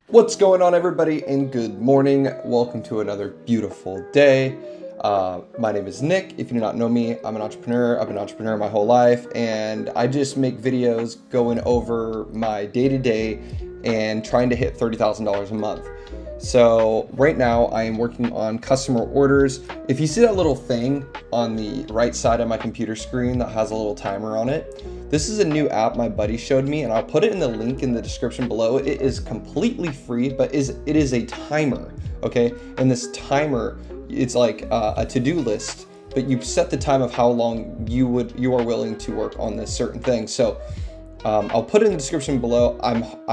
What's going on, everybody, and good morning. Welcome to another beautiful day. My name is Nick. If you do not know me, I'm an entrepreneur. I've been an entrepreneur my whole life, and I just make videos going over my day-to-day and trying to hit $30,000 a month. So right now I am working on customer orders. If you see that little thing on the right side of my computer screen that has a little timer on it, this is a new app my buddy showed me, and I'll put it in the link in the description below. It is completely free, but it is a timer, okay? And this timer, it's like a to-do list, but you set the time of how long you are willing to work on this certain thing. So I'll put it in the description below.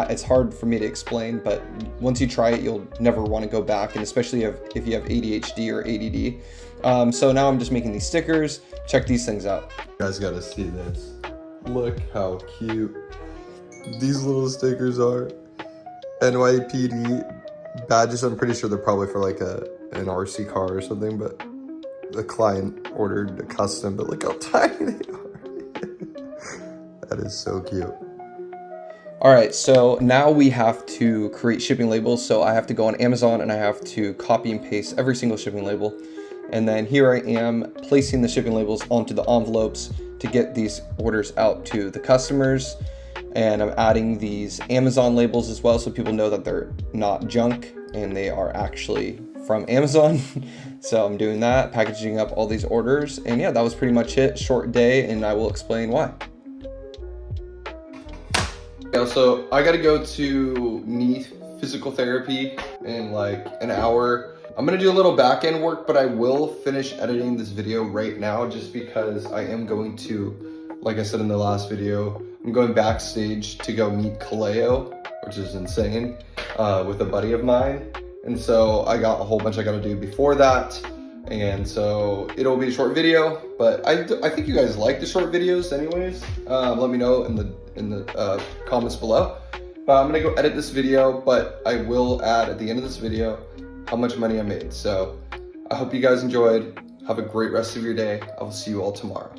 It's hard for me to explain, but once you try it, you'll never want to go back, and especially if you have ADHD or ADD. So now I'm just making these stickers. Check these things out. You guys gotta see this. Look how cute these little stickers are. NYPD badges. I'm pretty sure they're probably for like an RC car or something, but the client ordered a custom, but look how tiny they are. That is so cute. All right, so now we have to create shipping labels. So I have to go on Amazon and I have to copy and paste every single shipping label. And then here I am placing the shipping labels onto the envelopes to get these orders out to the customers. And I'm adding these Amazon labels as well, so people know that they're not junk and they are actually from Amazon. So I'm doing that, packaging up all these orders. And yeah, that was pretty much it. Short day, and I will explain why. So I gotta go to knee physical therapy in like an hour. I'm gonna do a little back end work, but I will finish editing this video right now just because I am going to, like I said in the last video, I'm going backstage to go meet Kaleo, which is insane, with a buddy of mine. And so I got a whole bunch I gotta do before that. And so it'll be a short video, but I think you guys like the short videos anyways. Let me know in the comments below. But I'm gonna go edit this video, but I will add at the end of this video how much money I made. So I hope you guys enjoyed. Have a great rest of your day. I will see you all tomorrow.